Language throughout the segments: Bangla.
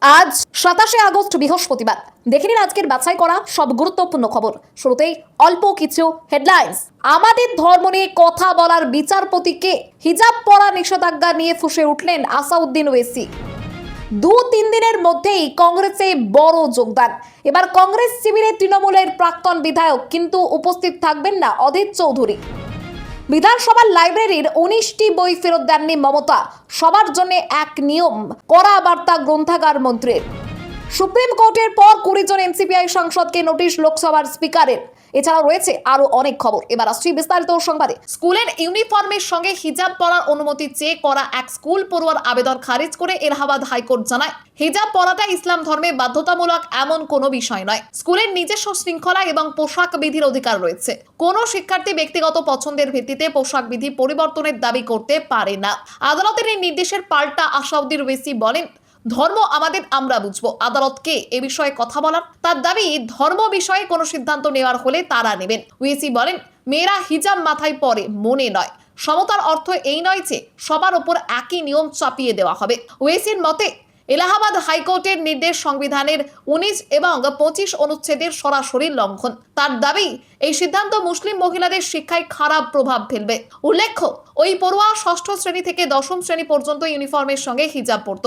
আজ 27শে আগস্ট বৃহস্পতিবার। দেখে নিন আজকের বাছাই করা সব গুরুত্বপূর্ণ খবর। শুরুতেই অল্প কিছু হেডলাইন্স। আমাদের ধর্ম নিয়ে কথা বলার বিচারপতিকে হিজাব পরা নিষেধাজ্ঞা নিয়ে ফুঁসে উঠলেন আসাউদ্দিন ওয়েসি। 2-3 দিনের মধ্যেই কংগ্রেসে বড় যোগদান। এবার কংগ্রেস শিবিরে তৃণমূলের প্রাক্তন বিধায়ক, কিন্তু উপস্থিত থাকবেন না অধীর চৌধুরী। বিধানসভার লাইব্রেরির 19টি বই ফেরত দেননি মমতা। সবার জন্য এক নিয়ম, কড়া বার্তা গ্রন্থাগার মন্ত্রীর। সুপ্রিম কোর্টের পর 20 জন এনসিপিআই সাংসদকে নোটিশ লোকসভার স্পিকারের। এছাড়াও রয়েছে আরো অনেক খবর। এবার আসছি বিস্তারিত সংবাদে। স্কুলের ইউনিফর্মের সঙ্গে হিজাব পরার অনুমতি চেয়ে করা এক স্কুল পড়ুয়ার আবেদন খারিজ করে এলাহাবাদ হাইকোর্ট জানায়, হিজাব পরাটা ইসলাম ধর্মে বাধ্যতামূলক এমন কোনো বিষয় নয়। স্কুলের নিজস্ব শৃঙ্খলা এবং পোশাক বিধির অধিকার রয়েছে। কোনো শিক্ষার্থী ব্যক্তিগত পছন্দের ভিত্তিতে পোশাক বিধি পরিবর্তনের দাবি করতে পারে না। আদালতের এই নির্দেশের পাল্টা আসাউদ্দিন ওয়েসি বলেন, ধর্ম আমাদের, আমরা বুঝবো, আদালতকে এ বিষয়ে কথা বলার। তার দাবি, ধর্ম বিষয়ে কোনো সিদ্ধান্ত নেওয়ার হলে তারা নেবেন। ওয়েসি বলেন, মেয়েরা হিজাব মাথায় পরে মনে নয়। সমতার অর্থ এই নয় যে সবার উপর একই নিয়ম চাপিয়ে দেওয়া হবে। ওয়েসির মতে এলাহাবাদ হাইকোর্টের নির্দেশ সংবিধানের 19 এবং 25 অনুচ্ছেদের সরাসরি লঙ্ঘন। তার দাবি, এই সিদ্ধান্ত মুসলিম মহিলাদের শিক্ষায় খারাপ প্রভাব ফেলবে। উল্লেখ্য, ওই পড়ুয়া 6ষ্ঠ শ্রেণী থেকে 10ম শ্রেণী পর্যন্ত ইউনিফর্মের সঙ্গে হিজাব পরত।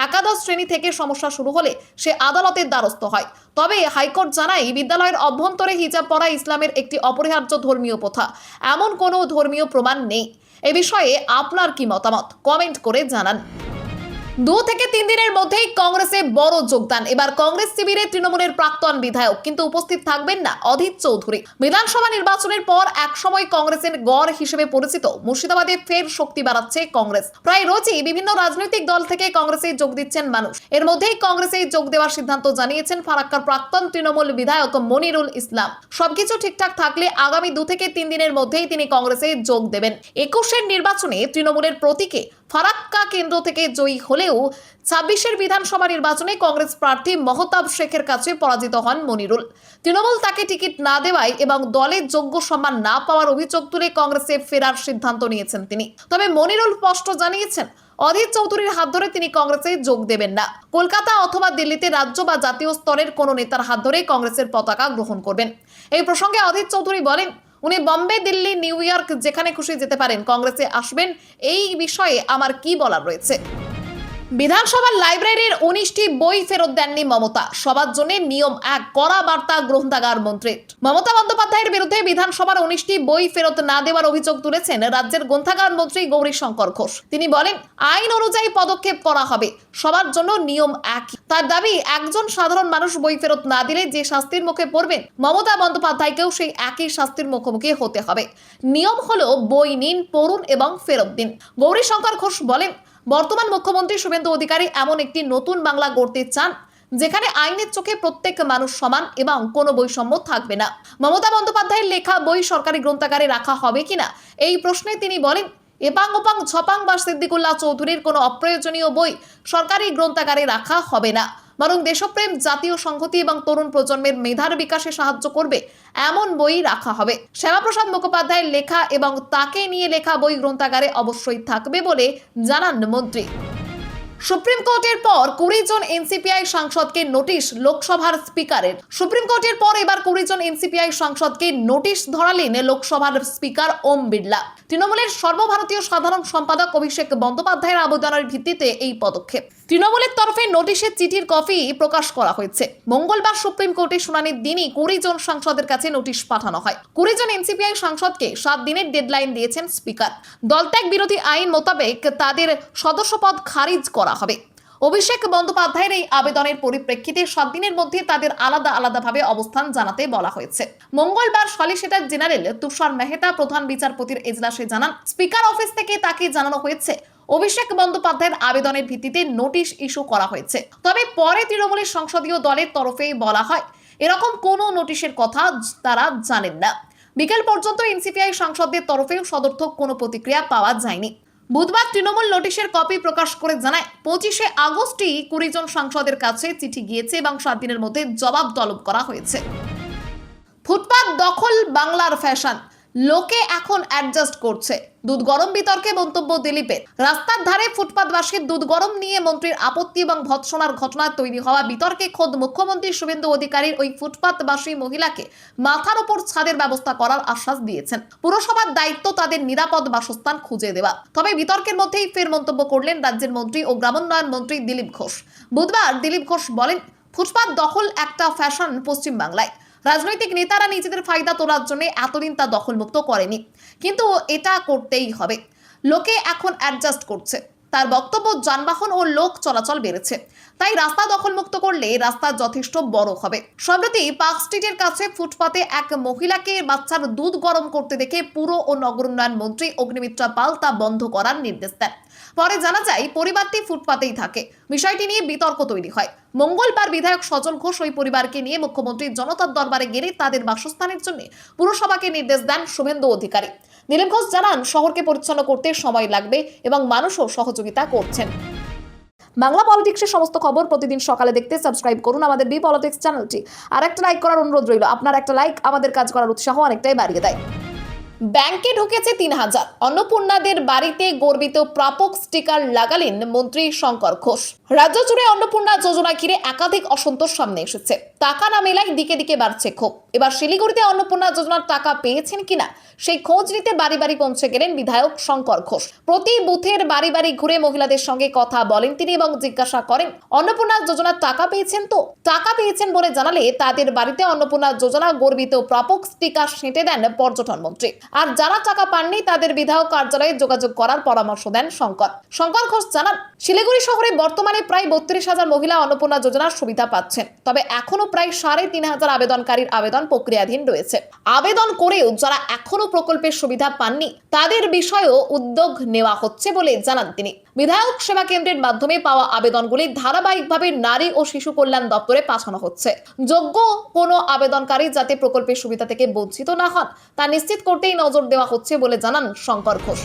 একাদশ শ্রেণী থেকে সমস্যা শুরু হলে সে আদালতের দ্বারস্থ হয়। তবে হাইকোর্ট জানায়, বিদ্যালয়ের অভ্যন্তরে হিজাব পরা ইসলামের একটি অপরিহার্য ধর্মীয় প্রথা। এমন কোনো ধর্মীয় প্রমাণ নেই। এ বিষয়ে আপনার কি মতামত, কমেন্ট করে জানান। 2 থেকে 3 দিনের মধ্যেই কংগ্রেসে বড় যোগদান। এবার কংগ্রেস শিবিরে তৃণমূলের প্রাক্তন বিধায়ক, কিন্তু উপস্থিত থাকবেন না অধীর চৌধুরী। বিধানসভা নির্বাচনের পর একসময় কংগ্রেসের গড় হিসেবে পরিচিত মুর্শিদাবাদে ফের শক্তি বাড়াচ্ছে কংগ্রেস। প্রায় রোজই বিভিন্ন রাজনৈতিক দল থেকে কংগ্রেসে যোগ দিচ্ছেন মানুষ। এর মধ্যেই কংগ্রেসে যোগ দেওয়ার সিদ্ধান্ত জানিয়েছেন ফারাক্কার প্রাক্তন তৃণমূল বিধায়ক মনিরুল ইসলাম। সবকিছু ঠিকঠাক থাকলে আগামী 2 থেকে 3 দিনের মধ্যেই তিনি কংগ্রেসে যোগ দেবেন। 21-এর নির্বাচনে তৃণমূলের প্রতীকে ফারাক্কা কেন্দ্র থেকে জয়ী হলেও 26-এর বিধানসভা নির্বাচনে কংগ্রেস প্রার্থী মহতাব শেখের কাছে পরাজিত হন মনিরুল। তৃণমূল তাকে টিকিট না দেওয়ায় এবং দলের যোগ্য সম্মান না পাওয়ার অভিযোগ তুলে কংগ্রেসে ফেরার সিদ্ধান্ত নিয়েছেন তিনি। তবে মনিরুল স্পষ্ট জানিয়েছেন, অধীর চৌধুরীর হাত ধরে তিনি কংগ্রেসে যোগ দেবেন না। কলকাতা অথবা দিল্লিতে রাজ্য বা জাতীয় স্তরের কোনো নেতার হাত ধরে কংগ্রেসের পতাকা গ্রহণ করবেন। এই প্রসঙ্গে অধীর চৌধুরী বলেন, উনি বম্বে, দিল্লি, নিউ ইয়র্ক যেখানে খুশি যেতে পারেন, কংগ্রেসে আসবেন এই বিষয়ে আমার কি বলার রয়েছে। বিধানসভার লাইব্রেরির 19টি বই ফেরত দেননি মমতা। সবার জন্য নিয়ম এক, কড়া বার্তা গ্রন্থাগার মন্ত্রী। মমতা বন্দ্যোপাধ্যায়ের বিরুদ্ধে বিধানসভার 19টি বই ফেরত না দেওয়ার অভিযোগ তুলেছেন রাজ্যের গ্রন্থাগার মন্ত্রী গৌরীশঙ্কর ঘোষ। তিনি বলেন, আইন অনুযায়ী পদক্ষেপ করা হবে, সবার জন্য নিয়ম এক। তার দাবি, একজন সাধারণ মানুষ বই ফেরত না দিলে যে শাস্তির মুখে পড়বেন, মমতা বন্দ্যোপাধ্যায়কেও সেই একই শাস্তির মুখোমুখি হতে হবে। নিয়ম হলো বই নিন, পড়ুন এবং ফেরত দিন। গৌরীশঙ্কর ঘোষ বলেন, বর্তমান মুখ্যমন্ত্রী শুভেন্দু অধিকারী এমন একটি নতুন বাংলা গড়তে চান যেখানে আইনের চোখে প্রত্যেক মানুষ সমান এবং কোনো বৈষম্য থাকবে না। মমতা বন্দ্যোপাধ্যায়ের লেখা বই সরকারি গ্রন্থাগারে রাখা হবে কিনা এই প্রশ্নে তিনি বলেন, এপাং ওপাং ঝপাং বা সিদ্দিকুল্লাহ চৌধুরীর কোনো অপ্রয়োজনীয় বই সরকারি গ্রন্থাগারে রাখা হবে না, বরং দেশপ্রেম, জাতীয় সংহতি এবং তরুণ প্রজন্মের মেধার বিকাশে সাহায্য করবে এমন বই রাখা হবে। শ্যামাপ্রসাদ মুখোপাধ্যায়ের লেখা এবং তাকে নিয়ে লেখা বই গ্রন্থাগারে অবশ্যই থাকবে বলে জানান মন্ত্রী। সুপ্রিম কোর্টের পর 20 জন এনসিপিআই সাংসদকে নোটিশ লোকসভার স্পিকারের। সুপ্রিম কোর্টের পর এবার 20 জন এনসিপিআই সাংসদকে নোটিশ ধরালেন লোকসভার স্পিকার ওম বিড়লা। তৃণমূলের সর্বভারতীয় সাধারণ সম্পাদক অভিষেক বন্দ্যোপাধ্যায়ের আবেদনের ভিত্তিতে এই পদক্ষেপ। তৃণমূলের তরফে নোটিশের চিঠির কপি প্রকাশ করা হয়েছে। মঙ্গলবার সুপ্রিম কোর্টে শুনানির দিনই 20 জন সাংসদের কাছে নোটিশ পাঠানো হয়। 20 জন এনসিপিআই সাংসদকে 7 দিনের ডেডলাইন দিয়েছেন স্পিকার। দলত্যাগ বিরোধী আইন মোতাবেক তাদের সদস্যপদ খারিজ করা হবে। অভিষেক বন্দ্যোপাধ্যায়ের এই আবেদনের পরিপ্রেক্ষিতে 7 দিনের মধ্যে তাদের আলাদা আলাদাভাবে অবস্থান জানাতে বলা হয়েছে। মঙ্গলবার সলিসিটর জেনারেল তুষার মেহতা প্রধান বিচারপতির এজলাসে জানান, স্পিকার অফিস থেকে তাকে জানানো হয়েছে অভিষেক বন্দ্যোপাধ্যায়ের আবেদনের ভিত্তিতে নোটিশ ইস্যু করা হয়েছে। তবে পরে তৃণমূলের সংসদীয় দলের তরফে বলা হয়, এরকম কোনো নোটিশের কথা তারা জানেন না। বিকেল পর্যন্ত এনসিপিআই সাংসদদের তরফেও সদর্থক কোনো প্রতিক্রিয়া পাওয়া যায়নি। বুধবার তৃণমূল নোটিশের কপি প্রকাশ করে জানায়, 25শে আগস্টই 20 জন সাংসদের কাছে চিঠি গিয়েছে এবং 7 দিনের মধ্যে জবাব তলব করা হয়েছে। ফুটপাত দখল বাংলার ফ্যাশন। লোকে এখন অ্যাডজাস্ট করছে। দুধ গরম বিতর্কে মন্তব্য দিলীপের। রাস্তার ধারে ফুটপাতবাসীর দুধ গরম নিয়ে মন্ত্রীর আপত্তি এবং ভৎসনার ঘটনায় তৈরি হওয়া বিতর্কে খোদ মুখ্যমন্ত্রী শুভেন্দু অধিকারীর ওই ফুটপাতবাসী মহিলাকে মাথার ওপর ছাদের ব্যবস্থা করার আশ্বাস দিয়েছেন। পুরসভার দায়িত্ব তাদের নিরাপদ বাসস্থান খুঁজে দেওয়া। তবে বিতর্কের মধ্যেই ফের মন্তব্য করলেন রাজ্যের মন্ত্রী ও গ্রামোন্নয়ন মন্ত্রী দিলীপ ঘোষ। বুধবার দিলীপ ঘোষ বলেন, ফুটপাত দখল একটা ফ্যাশন পশ্চিমবাংলায়। রাজনৈতিক নেতারা নিজেদের ফায়দা তোলার জন্য এতদিন তা দখলমুক্ত করেনি, কিন্তু এটা করতেই হবে। লোকে এখন অ্যাডজাস্ট করছে। তার বক্তব্য, যানবাহন ও লোক চলাচল বেড়েছে, তাই রাস্তা দখলমুক্ত করলে রাস্তা যথেষ্ট বড় হবে। সম্প্রতি পার্ক স্ট্রিটের কাছে ফুটপাতে এক মহিলাকে বাচ্চার দুধ গরম করতে দেখে পুর ও নগর উন্নয়ন মন্ত্রী অগ্নিমিত্রা পাল তা বন্ধ করার নির্দেশ দেন। পরে জানা যায় পরিবারটি ফুটপাতেই থাকে। বিষয়টি নিয়ে বিতর্ক তৈরি হয়। মঙ্গলবার বিধায়ক সজল ঘোষ ওই পরিবারকে নিয়ে মুখ্যমন্ত্রীর জনতার দরবারে গেলে তাদের বাসস্থানের জন্য পুরসভাকে নির্দেশ দেন শুভেন্দু অধিকারী। দিলীপ ঘোষ জানান, শহরকে পরিচ্ছন্ন করতে সময় লাগবে এবং মানুষও সহযোগিতা করছেন। বাংলা পলিটিক্সের সমস্ত খবর প্রতিদিন সকালে দেখতে সাবস্ক্রাইব করুন আমাদের বি পলিটিক্স চ্যানেলটি। আর একটা লাইক করার অনুরোধ রইল। আপনার একটা লাইক আমাদের কাজ করার উৎসাহ অনেকটাই বাড়িয়ে দেয়। ব্যাংকে ঢুকেছে ৩,০০০। অন্নপূর্ণাদের বাড়িতে গর্বিত প্রাপক স্টিকার লাগালেন মন্ত্রী শঙ্কর ঘোষ। রাজ্য জুড়ে অন্নপূর্ণা যোজনা ঘিরে একাধিক অসন্তোষ সামনে এসেছে। টাকা না মেলায় দিকে দিকে বাড়ছে ক্ষোভ। এবার শিলিগুড়িতে অন্নপূর্ণা যোজনার টাকা পেয়েছেন কিনা সেই খোঁজ নিতে বাড়ি বাড়ি পৌঁছে গেলেন বিধায়ক শঙ্কর ঘোষ। প্রতি বুথের বাড়ি বাড়ি ঘুরে মহিলাদের সঙ্গে কথা বলেন তিনি এবং জিজ্ঞাসা করেন, অন্নপূর্ণা যোজনার টাকা পেয়েছেন তো? টাকা পেয়েছেন বলে জানালে তাদের বাড়িতে অন্নপূর্ণা যোজনা গর্বিত প্রাপক স্টিকার সেঁটে দেন পর্যটন মন্ত্রী। আর যারা টাকা পাননি তাদের বিধায়ক কার্যালয়ে যোগাযোগ করার পরামর্শ দেন শঙ্কর ঘোষ জানান, শিলিগুড়ি শহরে বর্তমানে প্রায় ৩২,০০০ মহিলা অন্নপূর্ণা যোজনার সুবিধা পাচ্ছেন। তবে এখনো প্রায় ৩,৫০০ আবেদনকারীর আবেদন প্রক্রিয়াধীন রয়েছে। আবেদন করেও যারা এখনো প্রকল্পের সুবিধা পাননি তাদের বিষয়েও উদ্যোগ নেওয়া হচ্ছে বলে জানান তিনি। বিধায়ক সেবা কেন্দ্রের মাধ্যমে পাওয়া আবেদনগুলি ধারাবাহিকভাবে নারী ও শিশু কল্যাণ দপ্তরে পাঠানো হচ্ছে। যোগ্য কোনো আবেদনকারী যাতে প্রকল্পের সুবিধা থেকে বঞ্চিত না হন তা নিশ্চিত করতেই নজর দেওয়া হচ্ছে বলে জানান শঙ্কর ঘোষ।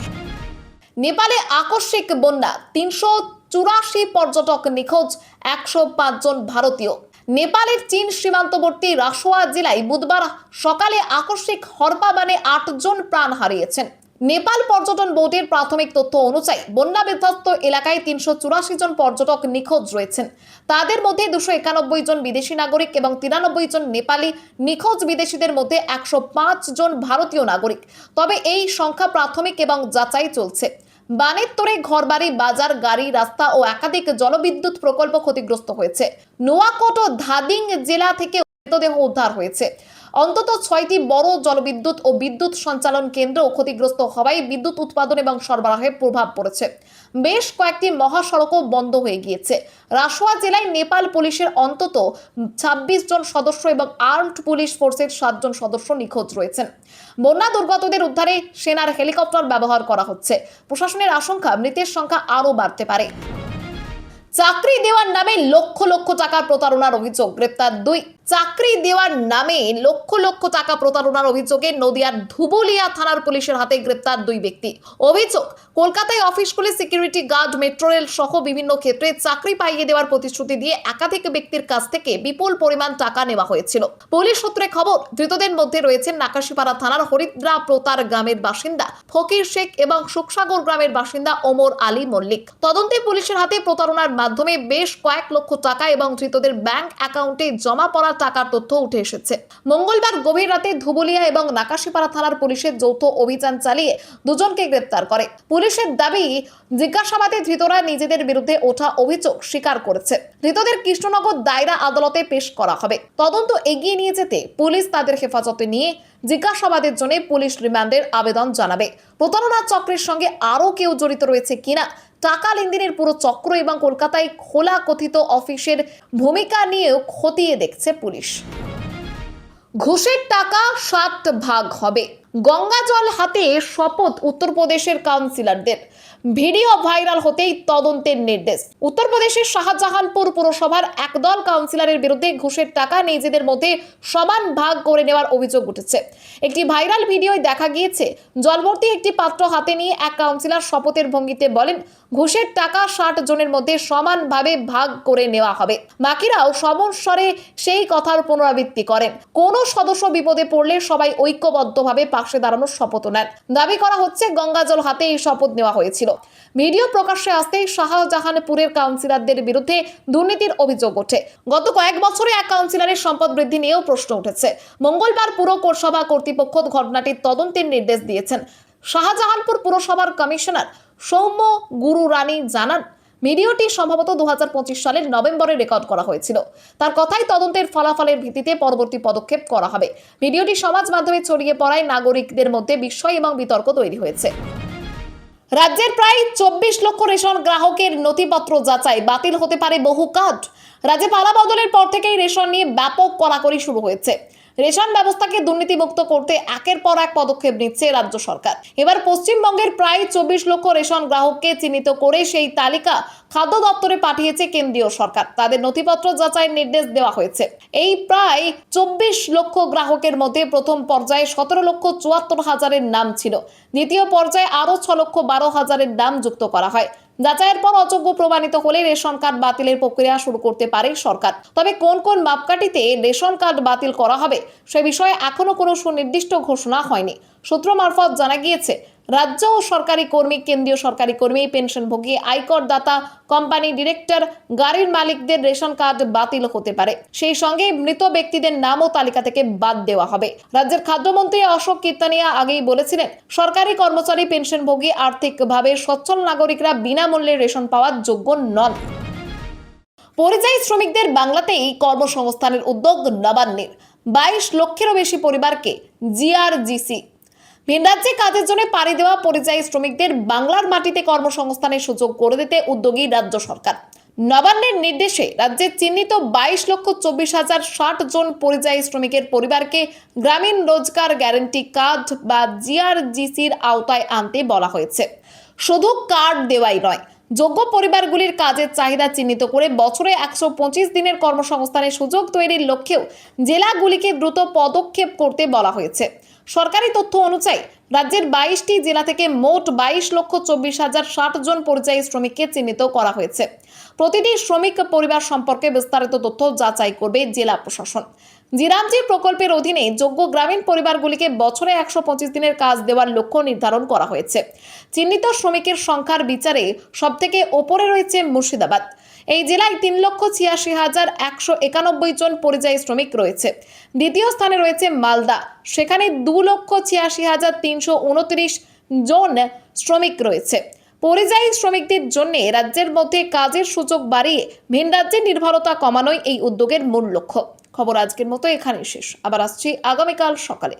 নেপালে আকস্মিক বন্যা, ৩৮৪ পর্যটক নিখোঁজ, ১০৫ জন ভারতীয়। নেপালের চীন সীমান্তবর্তী রাসোয়া জেলায় বুধবার সকালে আকস্মিক হরপাবানে ৮ জন প্রাণ হারিয়েছেন। নেপাল পর্যটন বোর্ডের প্রাথমিক তথ্য অনুযায়ী বন্যা বিধ্বস্ত এলাকায় ৩৮৪ জন পর্যটক নিখোঁজ রয়েছেন। তাদের মধ্যে ২৯১ জন বিদেশি নাগরিক এবং ৯৩ জন নেপালি। নিখোঁজ বিদেশিদের মধ্যে ১০৫ জন ভারতীয় নাগরিক। তবে এই সংখ্যা প্রাথমিক এবং যাচাই চলছে। বানের তোড়ে ঘরবাড়ি, বাজার, গাড়ি, রাস্তা ও একাধিক জলবিদ্যুৎ প্রকল্প ক্ষতিগ্রস্ত হয়েছে। নোয়াকোট ও ধাদিং জেলা থেকে মৃতদেহ উদ্ধার হয়েছে। অন্তত ৬টি বড় জলবিদ্যুৎ ও বিদ্যুৎ সঞ্চালন কেন্দ্র ক্ষতিগ্রস্ত হওয়ায় বিদ্যুৎ উৎপাদন এবং সরবরাহে প্রভাব পড়েছে। বেশ কয়েকটি মহাসড়কও বন্ধ হয়ে গিয়েছে। রাসোয়া জেলায় নেপাল পুলিশের অন্তত ২৬ জন সদস্য এবং আর্মড পুলিশ ফোর্সের ৭ জন সদস্য নিখোঁজ রয়েছেন। বন্যা দুর্গতদের উদ্ধারে সেনার হেলিকপ্টার ব্যবহার করা হচ্ছে। প্রশাসনের আশঙ্কা মৃতের সংখ্যা আরও বাড়তে পারে। চাকরি দেওয়ার নামে লক্ষ লক্ষ টাকা প্রতারণার অভিযোগ, গ্রেপ্তার ২। চাকরি দেওয়ার নামে লক্ষ লক্ষ টাকা প্রতারণার অভিযোগে নদিয়ার ধুবুলিয়া থানার পুলিশের হাতে গ্রেপ্তার ২ ব্যক্তি। অভিযোগ, কলকাতায় অফিস খুলে সিকিউরিটি গার্ড, মেট্রো রেল সহ বিভিন্ন ক্ষেত্রে চাকরি পাইয়ে দেওয়ার প্রতিশ্রুতি দিয়ে একাধিক ব্যক্তির কাছ থেকে বিপুল পরিমাণ টাকা নেওয়া হয়েছিল। পুলিশ সূত্রে খবর, ধৃতদের মধ্যে রয়েছেন নাকাশিপাড়া থানার হরিদ্রা প্রতার গ্রামের বাসিন্দা ফকির শেখ এবং সুখসাগর গ্রামের বাসিন্দা ওমর আলী মল্লিক। তদন্তে পুলিশের হাতে প্রতারণার মাধ্যমে বেশ কয়েক লক্ষ টাকা এবং ধৃতদের ব্যাংক অ্যাকাউন্টে জমা পড়া টাকার তথ্য উঠে এসেছে। মঙ্গলবার গভীর রাতে ধুবুলিয়া এবং নাকাশিপাড়া থানার পুলিশের যৌথ অভিযান চালিয়ে দুজনকে গ্রেপ্তার করে। পুলিশের দাবি, জিজ্ঞাসাবাদে ধৃতরা নিজেদের বিরুদ্ধে ওঠা অভিযোগ স্বীকার করেছে। ধৃতদের কৃষ্ণনগর দায়রা আদালতে পেশ করা হবে। তদন্ত এগিয়ে নিয়ে যেতে পুলিশ তাদের হেফাজতে নিয়ে জিজ্ঞাসাবাদের জন্য পুলিশ রিমান্ডের আবেদন জানাবে। প্রতারণা চক্রের সঙ্গে আরও কেউ জড়িত রয়েছে কিনা, টাকা লেনদেনের পুরো চক্র এবং কলকাতায় খোলা কথিত অফিসের ভূমিকা নিয়েও খতিয়ে দেখছে পুলিশ। ঘুষের টাকা ৭ ভাগ হবে, গঙ্গা জল হাতে শপথ উত্তরপ্রদেশের কাউন্সিলরদের। ভিডিও ভাইরাল হতেই তদন্তের নির্দেশ। উত্তরপ্রদেশের শাহজাহানপুর পুরসভার একদল কাউন্সিলরের বিরুদ্ধে ঘুষের টাকা নিজেদের মধ্যে সমান ভাগ করে নেওয়ার অভিযোগ উঠেছে। একটি ভাইরাল ভিডিওয় দেখা গিয়েছে, জলভর্তি একটি পাত্র হাতে নিয়ে এক কাউন্সিলর শপথের ভঙ্গিতে বলেন, ঘুষের টাকা ৬০ জনের মধ্যে সমানভাবে ভাগ করে নেওয়া হবে। বাকিরাও সমস্বরে সেই কথার পুনরাবৃত্তি করেন। কোনো সদস্য বিপদে পড়লে সবাই ঐক্যবদ্ধভাবে পাশে পাশে দাঁড়ানোর শপথ নেন। দাবি করা হচ্ছে গঙ্গা জল হাতে এই শপথ নেওয়া হয়েছিল। ভিডিও প্রকাশ্যে আসতেই শাহজাহানপুরের কাউন্সিলরদের বিরুদ্ধে দুর্নীতির অভিযোগ ওঠে। গত কয়েক বছরে এক কাউন্সিলরের সম্পদ বৃদ্ধি নিয়েও প্রশ্ন উঠেছে। মঙ্গলবার পুর পৌরসভা কর্তৃপক্ষ ঘটনাটির তদন্তের নির্দেশ দিয়েছেন। শাহজাহানপুর পুরসভার কমিশনার সৌম্য গুরু রানী জানান, ভিডিওটি সম্ভবত 2025 সালের নভেম্বরে রেকর্ড করা হয়েছিল। তার কথাই তদন্তের ফলাফলের ভিত্তিতে পরবর্তী পদক্ষেপ করা হবে। ভিডিওটি সমাজ মাধ্যমে ছড়িয়ে পড়ায় নাগরিকদের মধ্যে বিস্ময় এবং বিতর্ক তৈরি হয়েছে। রাজ্যের প্রায় 24 লক্ষ রেশন গ্রাহকের নথিপত্র যাচাই, বাতিল হতে পারে বহু কার্ড। রাজ্যে পালা বদলের পর থেকেই রেশন নিয়ে ব্যাপক কড়াকড়ি শুরু হয়েছে। রেশন ব্যবস্থাকে দুর্নীতিমুক্ত করতে একের পর এক পদক্ষেপ নিচ্ছে রাজ্য সরকার। এবার পশ্চিমবঙ্গের প্রায় 24 লক্ষ রেশন গ্রাহককে চিহ্নিত করে সেই তালিকা খাদ্য দপ্তরে পাঠিয়েছে কেন্দ্রীয় সরকার। তাদের নথিপত্র যাচাইয়ের নির্দেশ দেওয়া হয়েছে। এই প্রায় 24 লক্ষ গ্রাহকের মধ্যে প্রথম পর্যায়ে 17,74,000-এর নাম ছিল। দ্বিতীয় পর্যায়ে আরও 6,12,000-এর নাম যুক্ত করা হয়। যাচাইয়ের পর অযোগ্য প্রমাণিত হলে রেশন কার্ড বাতিলের প্রক্রিয়া শুরু করতে পারে সরকার। তবে কোন কোন মাপকাঠিতে রেশন কার্ড বাতিল করা হবে সে বিষয়ে এখনো কোনো সুনির্দিষ্ট ঘোষণা হয়নি। সূত্র মারফত জানা গিয়েছে, রাজ্য ও সরকারি কর্মী, কেন্দ্রীয় সরকারি কর্মী, পেনশনভোগী, আয়কর দাতা, কোম্পানি ডিরেক্টর, গাড়ির মালিকদের রেশন কার্ড বাতিল হতে পারে। সেই সঙ্গে মৃত ব্যক্তিদের নামও তালিকা থেকে বাদ দেওয়া হবে। রাজ্যের খাদ্যমন্ত্রী অশোক কীর্তানিয়া আগেই বলেছিলেন, সরকারি কর্মচারী, পেনশনভোগী, আর্থিকভাবে সচ্ছল নাগরিকরা বিনামূল্যে রেশন পাওয়ার যোগ্য নন। পরিযায়ী শ্রমিকদের বাংলাতেই কর্মসংস্থানের উদ্যোগ নবান্নের। 22 লক্ষেরও বেশি পরিবারকে জিআরজিসি। ভিন রাজ্যে কাজের জন্য পাড়ি দেওয়া পরিযায়ী শ্রমিকদের বাংলার মাটিতে কর্মসংস্থানের সুযোগ করে দিতে উদ্যোগী রাজ্য সরকার। নবান্নের নির্দেশে রাজ্যে চিহ্নিত 22,24,060 জন পরিযায়ী শ্রমিকের পরিবারকে গ্রামীণ রোজগার গ্যারান্টি কার্ড বা জিআরজিসির আওতায় আনতে বলা হয়েছে। শুধু কার্ড দেওয়াই নয়, যোগ্য পরিবারগুলির কাজের চাহিদা চিহ্নিত করে বছরে 125 দিনের কর্মসংস্থানের সুযোগ তৈরির লক্ষ্যেও জেলাগুলিকে দ্রুত পদক্ষেপ করতে বলা হয়েছে। সরকারি তথ্য অনুযায়ী রাজ্যের 22টি জেলা থেকে মোট 22,24,060 জন পরিযায়ী শ্রমিককে চিহ্নিত করা হয়েছে। প্রতিটি শ্রমিক পরিবার সম্পর্কে বিস্তারিত তথ্য যাচাই করবে জেলা প্রশাসন। জিরামজি প্রকল্পের অধীনে যোগ্য গ্রামীণ পরিবারগুলিকে বছরে 125 দিনের কাজ দেওয়ার লক্ষ্য নির্ধারণ করা হয়েছে। চিহ্নিত শ্রমিকের সংখ্যার বিচারে সবথেকে ওপরে রয়েছে মুর্শিদাবাদ। এই জেলায় 3,86,191 জন পরিযায়ী শ্রমিক রয়েছে। দ্বিতীয় স্থানে রয়েছে মালদা, সেখানে 2,86,329 জন শ্রমিক রয়েছে। পরিযায়ী শ্রমিকদের জন্য রাজ্যের মধ্যে কাজের সুযোগ বাড়িয়ে ভিন রাজ্যের নির্ভরতা কমানোই এই উদ্যোগের মূল লক্ষ্য। খবর আজকের মতো এখানেই শেষ। আবার আসছি আগামীকাল সকালে।